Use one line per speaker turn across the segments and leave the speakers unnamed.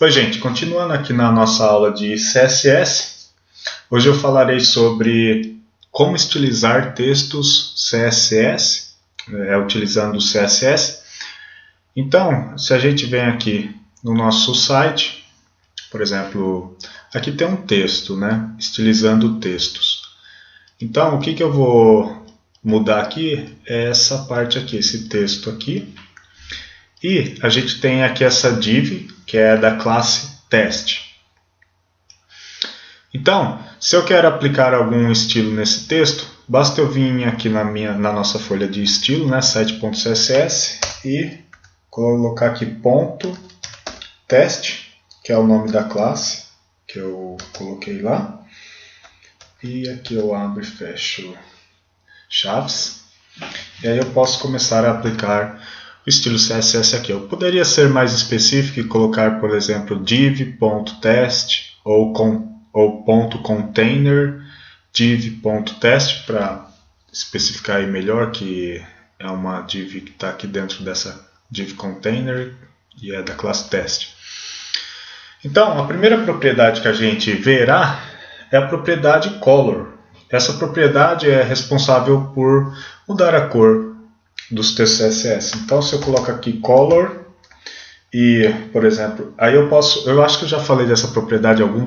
Oi, gente, continuando aqui na nossa aula de CSS, hoje eu falarei sobre como estilizar textos CSS, utilizando o CSS. Então, se a gente vem aqui no nosso site, por exemplo, aqui tem um texto, né? Estilizando textos. Então, o que eu vou mudar aqui é essa parte aqui, esse texto aqui. E a gente tem aqui essa div, que é da classe teste. Então, se eu quero aplicar algum estilo nesse texto, basta eu vir aqui na nossa folha de estilo, né, site.css, e colocar aqui ponto teste, que é o nome da classe que eu coloquei lá. E aqui eu abro e fecho chaves. E aí eu posso começar a aplicar o estilo CSS aqui. Eu poderia ser mais específico e colocar, por exemplo, div.test ou .container div.test para especificar aí melhor que é uma div que está aqui dentro dessa div container e é da classe test. Então, a primeira propriedade que a gente verá é a propriedade color. Essa propriedade é responsável por mudar a cor dos textos CSS. Então, se eu coloco aqui color e, por exemplo, aí eu acho que eu já falei dessa propriedade em algum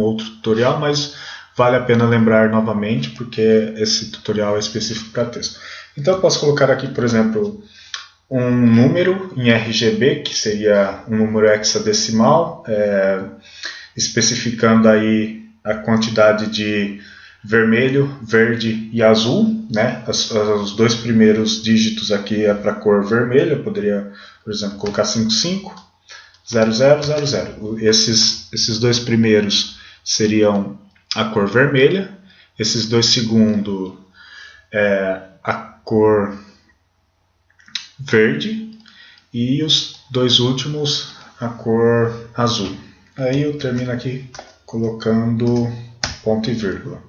outro tutorial, mas vale a pena lembrar novamente porque esse tutorial é específico para texto. Então, eu posso colocar aqui, por exemplo, um número em RGB, que seria um número hexadecimal, especificando aí a quantidade de vermelho, verde e azul, né? Os dois primeiros dígitos aqui é para a cor vermelha. Eu poderia, por exemplo, colocar 550000. Esses dois primeiros seriam a cor vermelha, esses dois segundos a cor verde e os dois últimos a cor azul. Aí eu termino aqui colocando ponto e vírgula.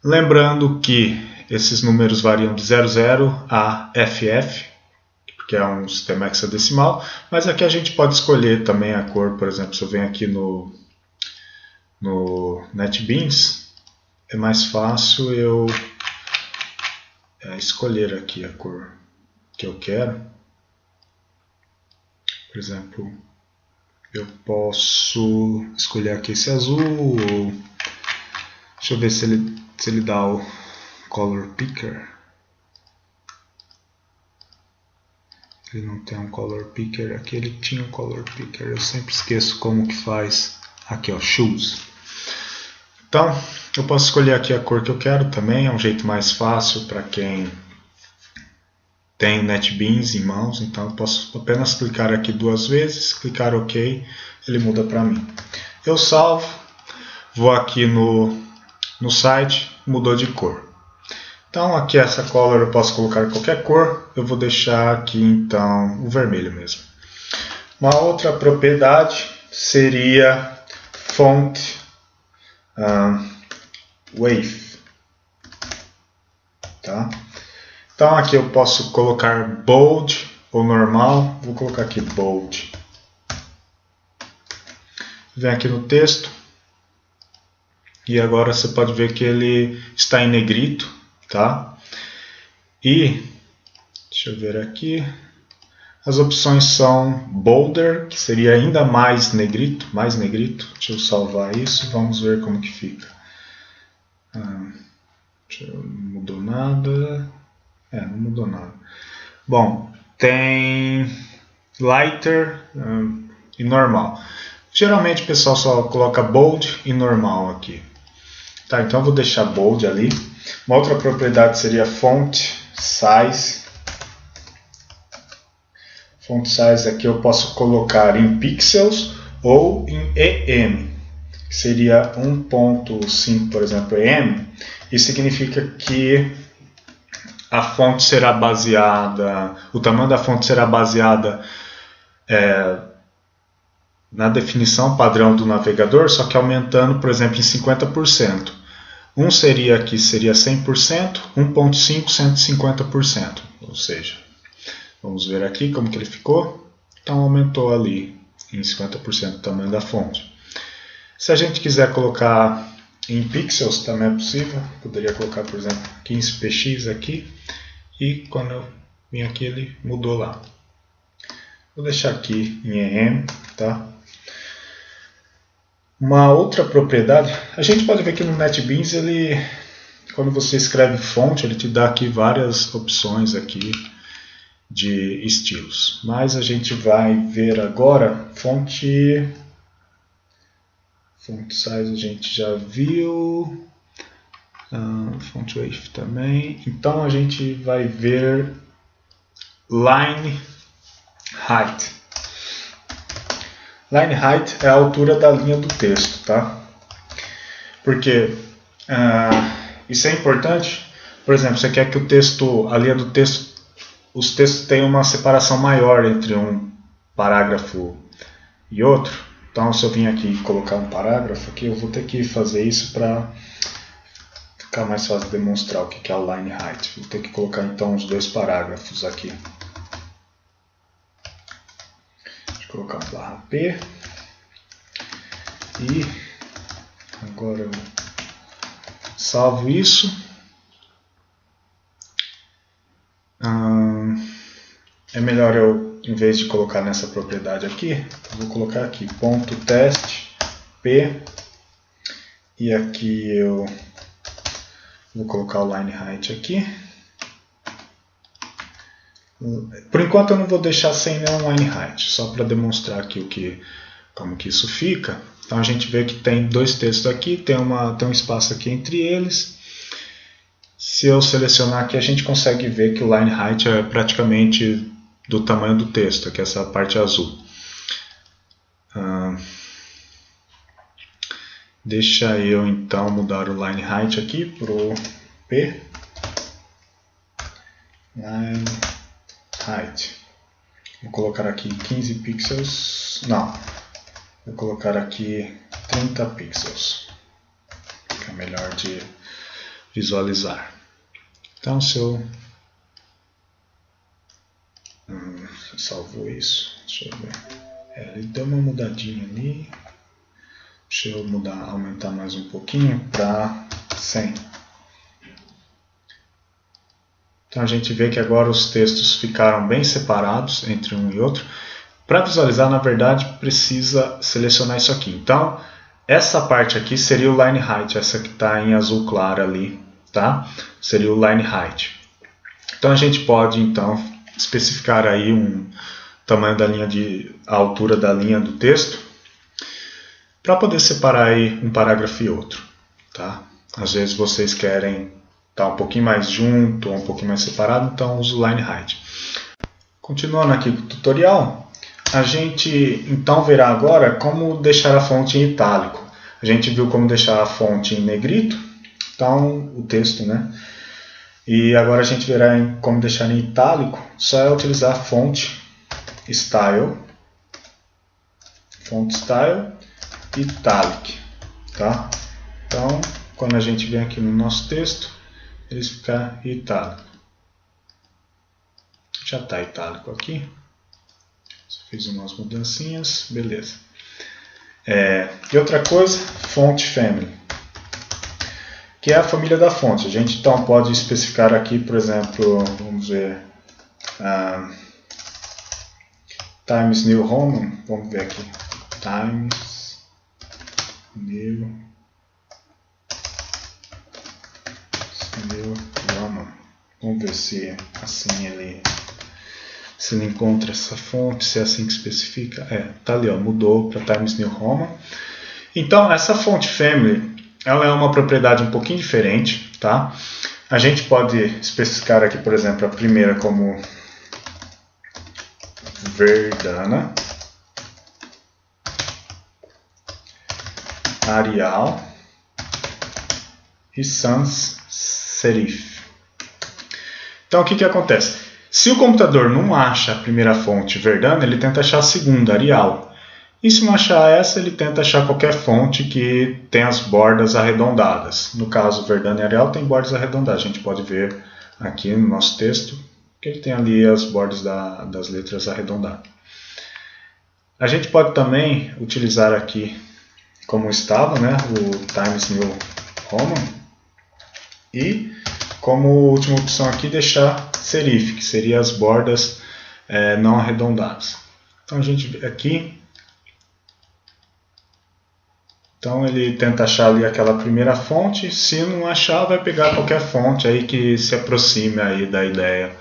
Lembrando que esses números variam de 00 a FF, porque é um sistema hexadecimal, mas aqui a gente pode escolher também a cor. Por exemplo, se eu venho aqui no NetBeans, é mais fácil eu escolher aqui a cor que eu quero. Por exemplo, eu posso escolher aqui esse azul, ou deixa eu ver se ele dá o color picker. Ele não tem um color picker. Aqui ele tinha um color picker. Eu sempre esqueço como que faz. Aqui, ó, choose. Então, eu posso escolher aqui a cor que eu quero também. É um jeito mais fácil para quem tem NetBeans em mãos. Então, eu posso apenas clicar aqui duas vezes, clicar OK, ele muda para mim. Eu salvo, vou aqui no site, mudou de cor. Então aqui essa color eu posso colocar qualquer cor, eu vou deixar aqui então o vermelho mesmo. Uma outra propriedade seria font wave. Tá? Então aqui eu posso colocar bold ou normal, vou colocar aqui bold. Vem aqui no texto. E agora você pode ver que ele está em negrito, tá? E, deixa eu ver aqui, as opções são bolder, que seria ainda mais negrito. Deixa eu salvar isso, vamos ver como que fica. Não mudou nada. Não mudou nada. Bom, tem lighter e normal. Geralmente o pessoal só coloca bold e normal aqui. Tá, então eu vou deixar bold ali. Uma outra propriedade seria font size. Font size aqui eu posso colocar em pixels ou em EM, que seria 1.5, por exemplo, EM. Isso significa que a fonte será baseada, o tamanho da fonte será baseada na definição padrão do navegador, só que aumentando, por exemplo, em 50%. Um seria aqui, seria 100%, 1.5, 150%. Ou seja, vamos ver aqui como que ele ficou. Então aumentou ali em 50% do tamanho da fonte. Se a gente quiser colocar em pixels, também é possível. Poderia colocar, por exemplo, 15px aqui. E quando eu vim aqui, ele mudou lá. Vou deixar aqui em EM, tá? Uma outra propriedade, a gente pode ver que no NetBeans, quando você escreve fonte, ele te dá aqui várias opções aqui de estilos. Mas a gente vai ver agora font size a gente já viu, font weight também. Então a gente vai ver line height. Line height é a altura da linha do texto, tá? Porque isso é importante. Por exemplo, você quer que a linha do texto, os textos tenham uma separação maior entre um parágrafo e outro. Então, se eu vim aqui colocar um parágrafo aqui, eu vou ter que fazer isso para ficar mais fácil de demonstrar o que é o line height. Vou ter que colocar então os dois parágrafos aqui. Deixa eu colocar um barra P. E agora eu salvo isso. É melhor eu, em vez de colocar nessa propriedade aqui, eu vou colocar aqui ponto teste P, e aqui eu vou colocar o line height aqui. Por enquanto eu não vou deixar sem nenhum line height, só para demonstrar aqui como que isso fica. Então a gente vê que tem dois textos aqui, tem um espaço aqui entre eles. Se eu selecionar aqui, a gente consegue ver que o line height é praticamente do tamanho do texto, que é essa parte azul. Deixa eu então mudar o line height aqui para o P. Line height. Vou colocar aqui 15 pixels. Não, vou colocar aqui 30 pixels, que é melhor de visualizar. Então, se eu salvou isso, deixa eu ver. Ele deu uma mudadinha ali. Deixa eu aumentar mais um pouquinho para 100. Então a gente vê que agora os textos ficaram bem separados entre um e outro. Para visualizar, na verdade, precisa selecionar isso aqui. Então, essa parte aqui seria o line height, essa que está em azul claro ali, tá? Seria o line height. Então a gente pode então especificar aí um tamanho da linha a altura da linha do texto para poder separar aí um parágrafo e outro, tá? Às vezes vocês querem estar um pouquinho mais junto ou um pouquinho mais separado, então uso o line height. Continuando aqui com o tutorial, a gente então verá agora como deixar a fonte em itálico. A gente viu como deixar a fonte em negrito, então o texto, né? E agora a gente verá como deixar em itálico. Só é utilizar a fonte style, italic, tá? Então, quando a gente vem aqui no nosso texto, ele fica itálico. Já está itálico aqui. Só fiz umas mudancinhas, beleza. E outra coisa, font family, que é a família da fonte. A gente então pode especificar aqui, por exemplo, vamos ver, Times New Roman, vamos ver aqui, Times New Roman. Vamos ver se assim ele encontra essa fonte, se é assim que especifica. Tá ali, ó, mudou para Times New Roman. Então essa font family, ela é uma propriedade um pouquinho diferente, tá? A gente pode especificar aqui, por exemplo, a primeira como Verdana, Arial e Sans Serif. Então o que acontece? Se o computador não acha a primeira fonte Verdana, ele tenta achar a segunda, Arial. E se não achar essa, ele tenta achar qualquer fonte que tem as bordas arredondadas. No caso, Verdana e Arial tem bordas arredondadas. A gente pode ver aqui no nosso texto que ele tem ali as bordas das letras arredondadas. A gente pode também utilizar aqui como estava, né, o Times New Roman, e como última opção aqui deixar serif, que seria as bordas não arredondadas. Então a gente vê aqui, então ele tenta achar ali aquela primeira fonte, se não achar vai pegar qualquer fonte aí que se aproxime aí da ideia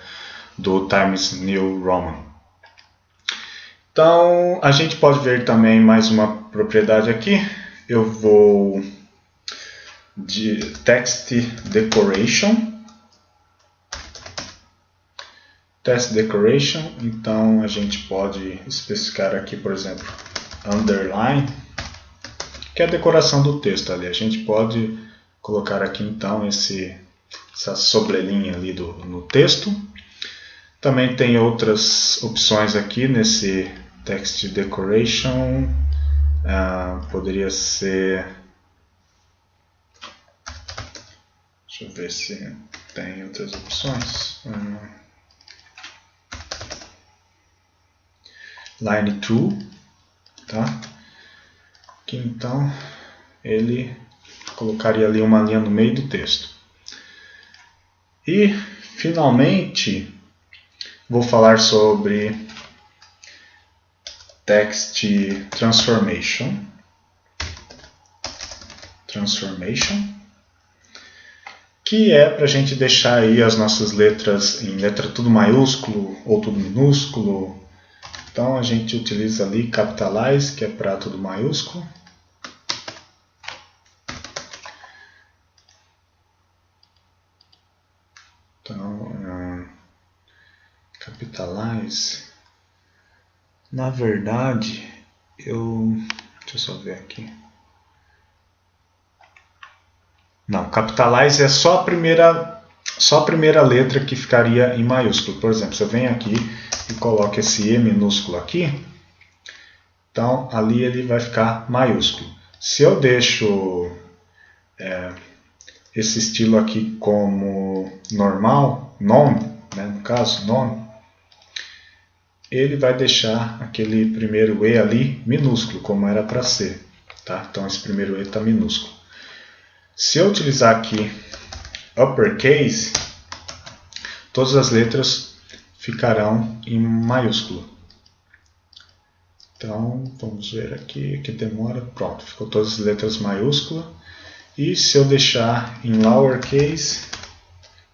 do Times New Roman. Então a gente pode ver também mais uma propriedade aqui. Eu vou de Text Decoration. Text Decoration, então a gente pode especificar aqui, por exemplo, underline, que é a decoração do texto ali. A gente pode colocar aqui então essa sobrelinha ali no texto. Também tem outras opções aqui nesse Text Decoration. Poderia ser... Deixa eu ver se tem outras opções. Line to, tá? Que então ele colocaria ali uma linha no meio do texto. E finalmente vou falar sobre Text Transformation. Que é para a gente deixar aí as nossas letras em letra tudo maiúsculo ou tudo minúsculo. Então a gente utiliza ali Capitalize, que é para tudo maiúsculo. Então, Capitalize. Na verdade, deixa eu só ver aqui. Não, Capitalize é só a primeira letra que ficaria em maiúsculo. Por exemplo, se eu venho aqui e coloco esse E minúsculo aqui, então ali ele vai ficar maiúsculo. Se eu deixo esse estilo aqui como normal, none, né, no caso, none, ele vai deixar aquele primeiro E ali minúsculo, como era para ser. Tá? Então esse primeiro E está minúsculo. Se eu utilizar aqui uppercase, todas as letras ficarão em maiúsculo. Então, vamos ver aqui, que demora. Pronto, ficou todas as letras maiúsculas. E se eu deixar em lowercase,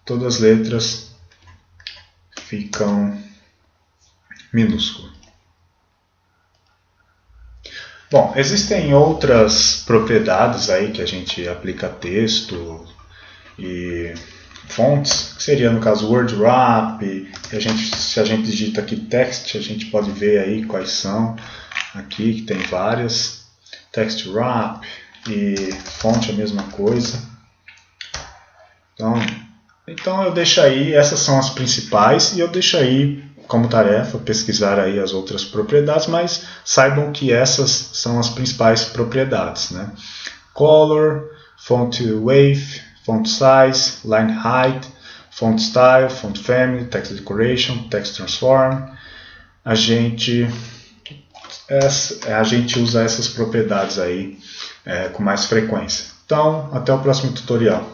todas as letras ficam minúsculas. Bom, existem outras propriedades aí que a gente aplica a texto e fontes, que seria no caso word wrap, se a gente digita aqui text, a gente pode ver aí quais são, aqui que tem várias, text wrap e fonte a mesma coisa. Então eu deixo aí, essas são as principais, e eu deixo aí como tarefa pesquisar aí as outras propriedades, mas saibam que essas são as principais propriedades, né? Color, font weight, font size, line height, font style, font family, text decoration, text transform. A gente usa essas propriedades aí com mais frequência. Então, até o próximo tutorial.